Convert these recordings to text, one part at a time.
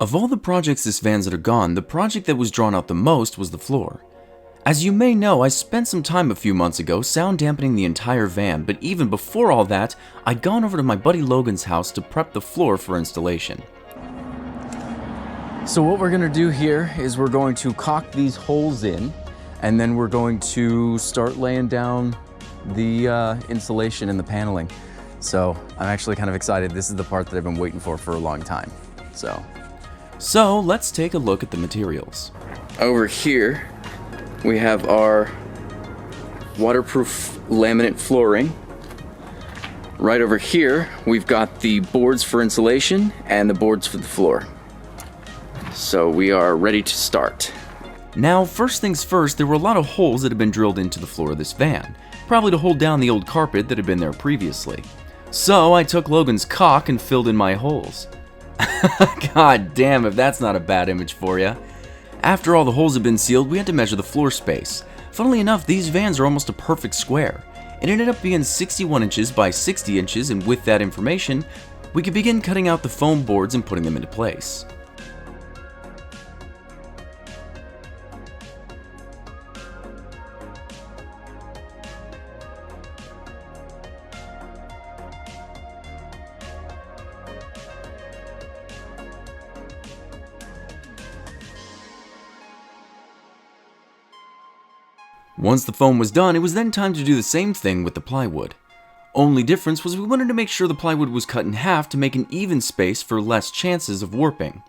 Of all the projects this van's undergone, the project that was drawn out the most was the floor. As you may know, I spent some time a few months ago sound dampening the entire van, but even before all that, I'd gone over to my buddy Logan's house to prep the floor for installation. So what we're going to do here is we're going to caulk these holes in, and then we're going to start laying down the insulation and the paneling. So I'm actually kind of excited. This is the part that I've been waiting for a long time. So let's take a look at the materials. Over here, we have our waterproof laminate flooring. Right over here, we've got the boards for insulation and the boards for the floor. So we are ready to start. Now, first things first, there were a lot of holes that had been drilled into the floor of this van, probably to hold down the old carpet that had been there previously. So I took Logan's caulk and filled in my holes. God damn, if that's not a bad image for you. After all the holes had been sealed, we had to measure the floor space. Funnily enough, these vans are almost a perfect square. It ended up being 61 inches by 60 inches, and with that information, we could begin cutting out the foam boards and putting them into place. Once the foam was done, it was then time to do the same thing with the plywood. Only difference was we wanted to make sure the plywood was cut in half to make an even space for less chances of warping.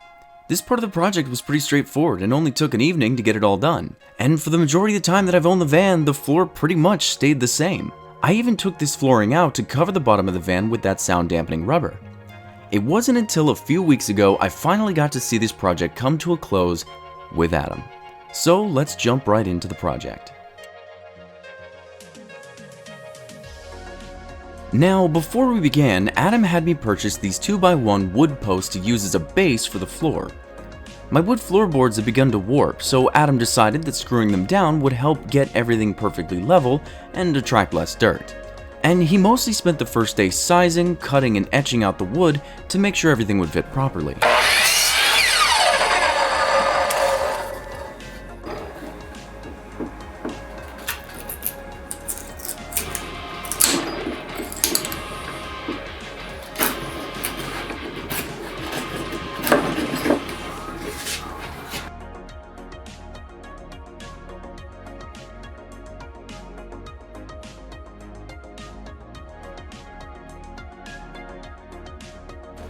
This part of the project was pretty straightforward and only took an evening to get it all done. And for the majority of the time that I've owned the van, the floor pretty much stayed the same. I even took this flooring out to cover the bottom of the van with that sound dampening rubber. It wasn't until a few weeks ago I finally got to see this project come to a close with Adam. So let's jump right into the project. Now, before we began, Adam had me purchase these 2x1 wood posts to use as a base for the floor. My wood floorboards had begun to warp, so Adam decided that screwing them down would help get everything perfectly level and attract less dirt. And he mostly spent the first day sizing, cutting, and etching out the wood to make sure everything would fit properly.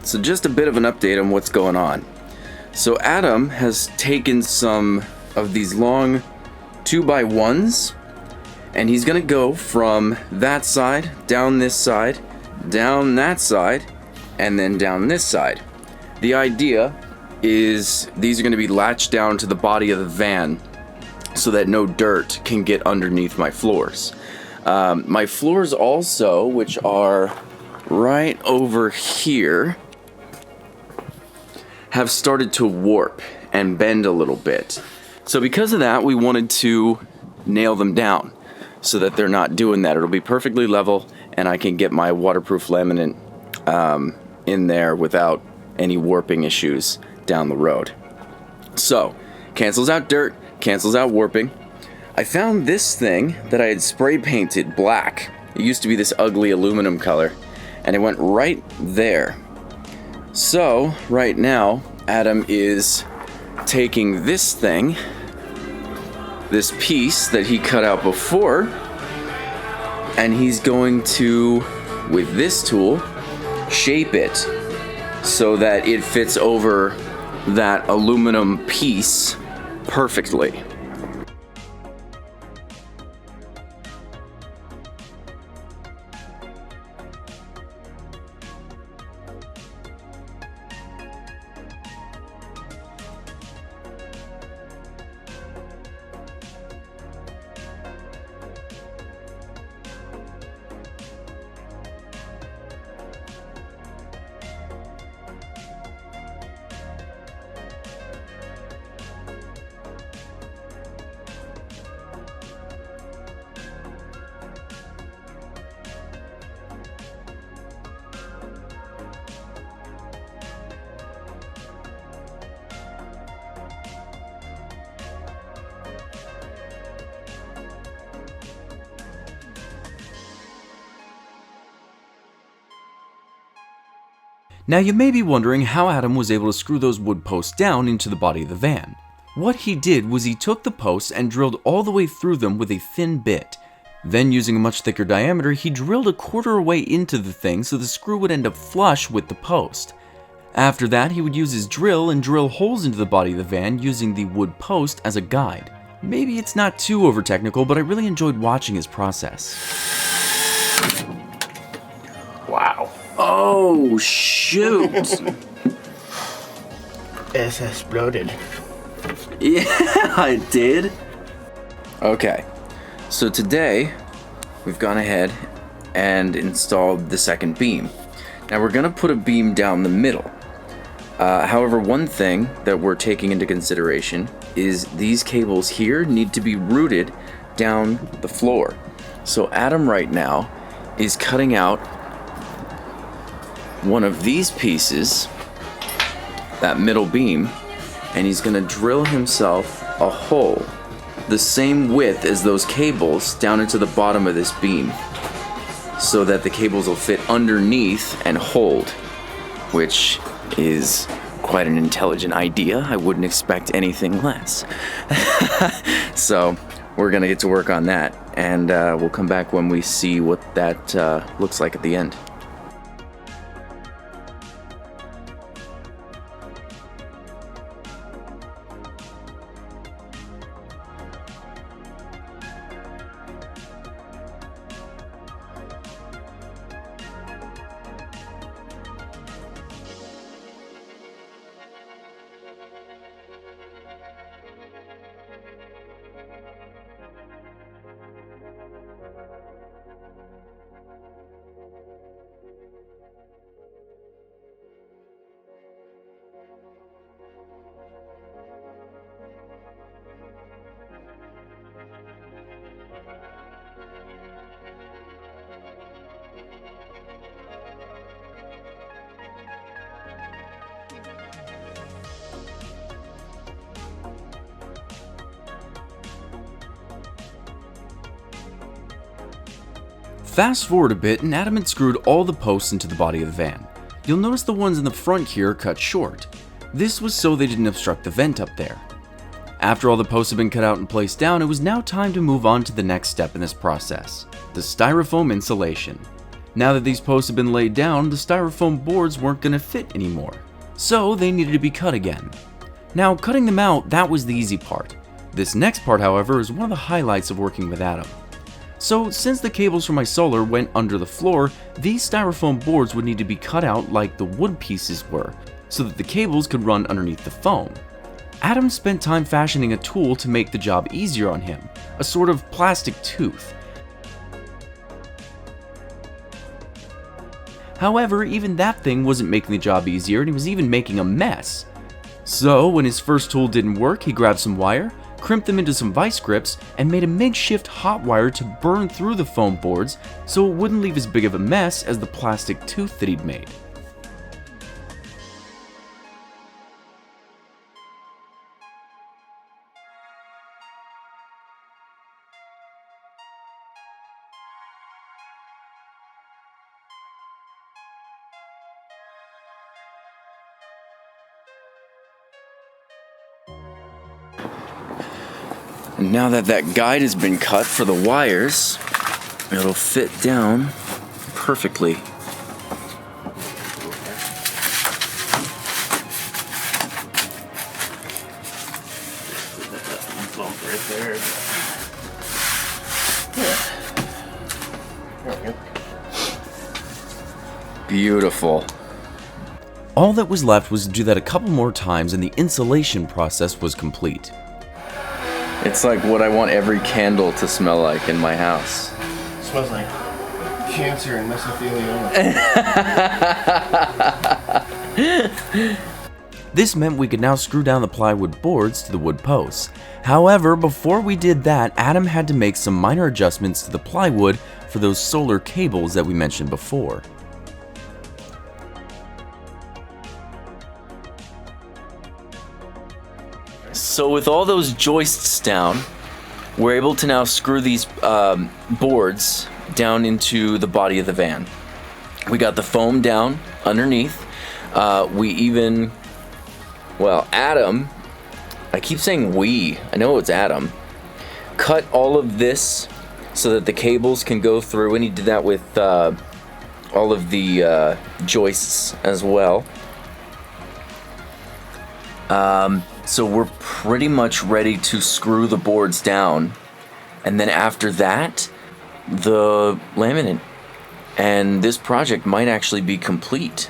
So just a bit of an update on what's going on. So Adam has taken some of these long 2x1s and he's gonna go from that side, down this side, down that side, and then down this side. The idea is these are gonna be latched down to the body of the van so that no dirt can get underneath my floors. My floors also, which are right over here, have started to warp and bend a little bit. So because of that, we wanted to nail them down so that they're not doing that. It'll be perfectly level and I can get my waterproof laminate in there without any warping issues down the road. So, cancels out dirt, cancels out warping. I found this thing that I had spray painted black. It used to be this ugly aluminum color and it went right there. So, right now, Adam is taking this thing, this piece that he cut out before, and he's going to, with this tool, shape it so that it fits over that aluminum piece perfectly. Now you may be wondering how Adam was able to screw those wood posts down into the body of the van. What he did was he took the posts and drilled all the way through them with a thin bit. Then using a much thicker diameter, he drilled a quarter way into the thing so the screw would end up flush with the post. After that, he would use his drill and drill holes into the body of the van using the wood post as a guide. Maybe it's not too over technical, but I really enjoyed watching his process. Wow. Oh, shoot. It's exploded. Yeah, it did. Okay, so today we've gone ahead and installed the second beam. Now we're gonna put a beam down the middle. However, one thing that we're taking into consideration is these cables here need to be routed down the floor. So Adam right now is cutting out one of these pieces, that middle beam, and he's gonna drill himself a hole the same width as those cables down into the bottom of this beam so that the cables will fit underneath and hold, which is quite an intelligent idea. I wouldn't expect anything less. So we're gonna get to work on that, and we'll come back when we see what that looks like at the end. Fast forward a bit and Adam had screwed all the posts into the body of the van. You'll notice the ones in the front here are cut short. This was so they didn't obstruct the vent up there. After all the posts had been cut out and placed down, it was now time to move on to the next step in this process, the styrofoam insulation. Now that these posts had been laid down, the styrofoam boards weren't going to fit anymore, so they needed to be cut again. Now, cutting them out, that was the easy part. This next part, however, is one of the highlights of working with Adam. So, since the cables for my solar went under the floor, these styrofoam boards would need to be cut out like the wood pieces were, so that the cables could run underneath the foam. Adam spent time fashioning a tool to make the job easier on him, a sort of plastic tooth. However, even that thing wasn't making the job easier, and he was even making a mess. So, when his first tool didn't work, he grabbed some wire, crimped them into some vice grips, and made a makeshift hot wire to burn through the foam boards so it wouldn't leave as big of a mess as the plastic tooth that he'd made. And now that that guide has been cut for the wires, it'll fit down perfectly. Bump right there. There we go. Beautiful. All that was left was to do that a couple more times and the insulation process was complete. It's like what I want every candle to smell like in my house. It smells like cancer and mesothelioma. This meant we could now screw down the plywood boards to the wood posts. However, before we did that, Adam had to make some minor adjustments to the plywood for those solar cables that we mentioned before. So with all those joists down, we're able to now screw these boards down into the body of the van. We got the foam down underneath. Adam, I keep saying we, I know it's Adam, cut all of this so that the cables can go through, and he did that with all of the joists as well. So we're pretty much ready to screw the boards down, and then after that, the laminate. And this project might actually be complete.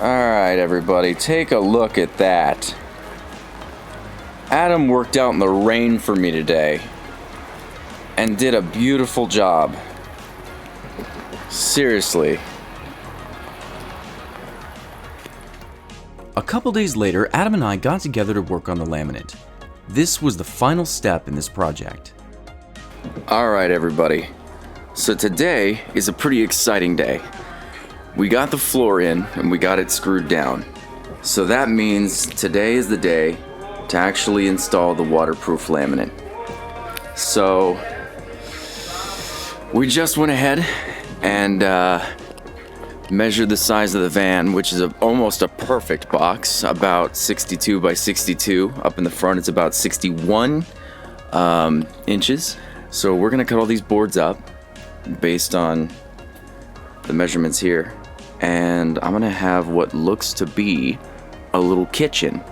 Alright everybody, take a look at that. Adam worked out in the rain for me today and did a beautiful job. Seriously. A couple days later, Adam and I got together to work on the laminate. This was the final step in this project. Alright everybody, so today is a pretty exciting day. We got the floor in and we got it screwed down. So that means today is the day to actually install the waterproof laminate. So we just went ahead and measured the size of the van, which is almost a perfect box, about 62 by 62. Up in the front it's about 61 inches. So we're gonna cut all these boards up based on the measurements here, and I'm gonna have what looks to be a little kitchen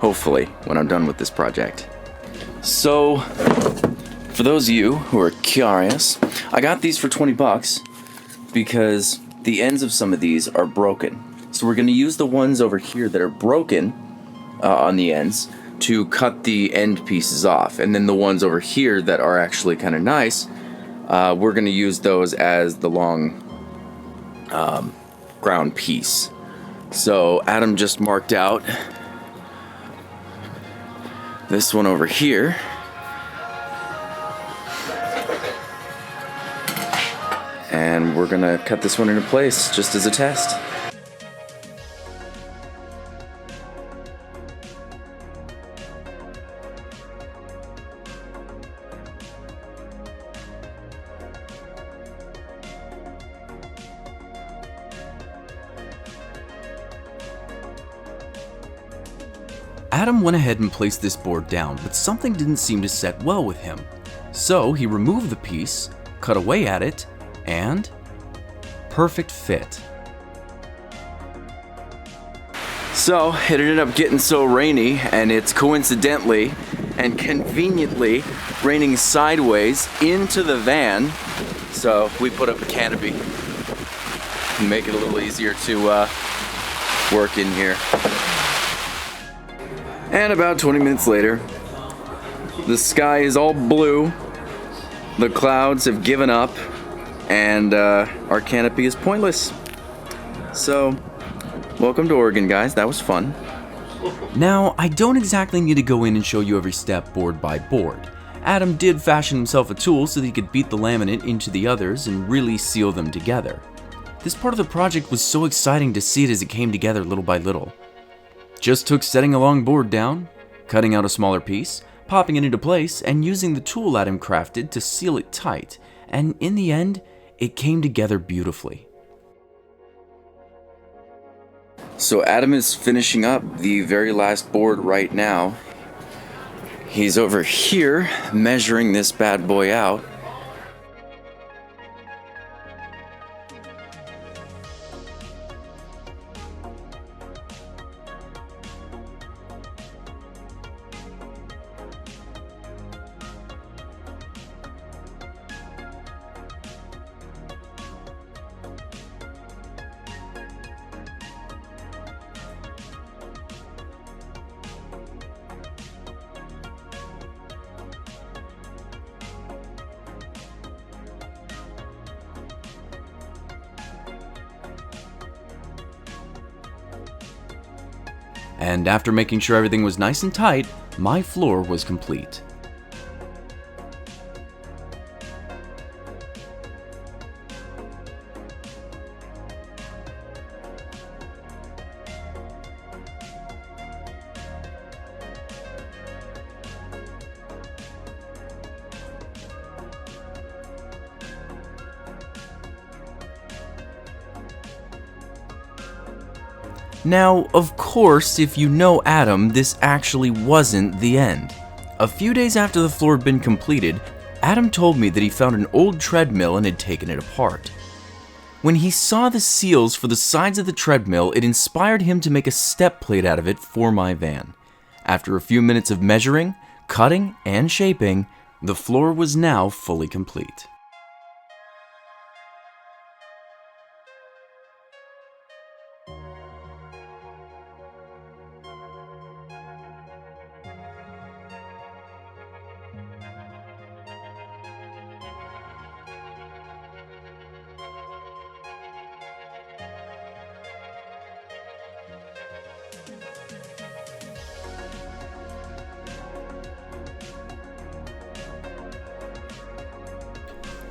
hopefully when I'm done with this project. So for those of you who are curious, I got these for 20 bucks because the ends of some of these are broken. So we're going to use the ones over here that are broken on the ends to cut the end pieces off. And then the ones over here that are actually kind of nice, we're going to use those as the long ground piece. So Adam just marked out this one over here. And we're gonna cut this one into place just as a test. Adam went ahead and placed this board down, but something didn't seem to set well with him. So he removed the piece, cut away at it, and perfect fit. So it ended up getting so rainy, and it's coincidentally and conveniently raining sideways into the van. So we put up a canopy to make it a little easier to work in here. And about 20 minutes later, the sky is all blue, the clouds have given up, and our canopy is pointless. So, welcome to Oregon, guys. That was fun. Now, I don't exactly need to go in and show you every step board by board. Adam did fashion himself a tool so that he could beat the laminate into the others and really seal them together. This part of the project was so exciting to see it as it came together little by little. Just took setting a long board down, cutting out a smaller piece, popping it into place, and using the tool Adam crafted to seal it tight, and in the end, it came together beautifully. So Adam is finishing up the very last board right now. He's over here measuring this bad boy out. And after making sure everything was nice and tight, my floor was complete. Now, of course, if you know Adam, this actually wasn't the end. A few days after the floor had been completed, Adam told me that he found an old treadmill and had taken it apart. When he saw the seals for the sides of the treadmill, it inspired him to make a step plate out of it for my van. After a few minutes of measuring, cutting, and shaping, the floor was now fully complete.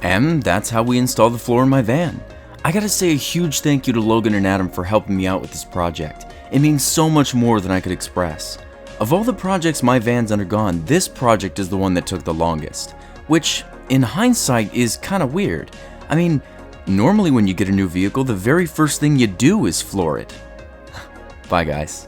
And that's how we installed the floor in my van. I gotta say a huge thank you to Logan and Adam for helping me out with this project. It means so much more than I could express. Of all the projects my van's undergone, this project is the one that took the longest, which, in hindsight, is kinda weird. I mean, normally when you get a new vehicle, the very first thing you do is floor it. Bye guys.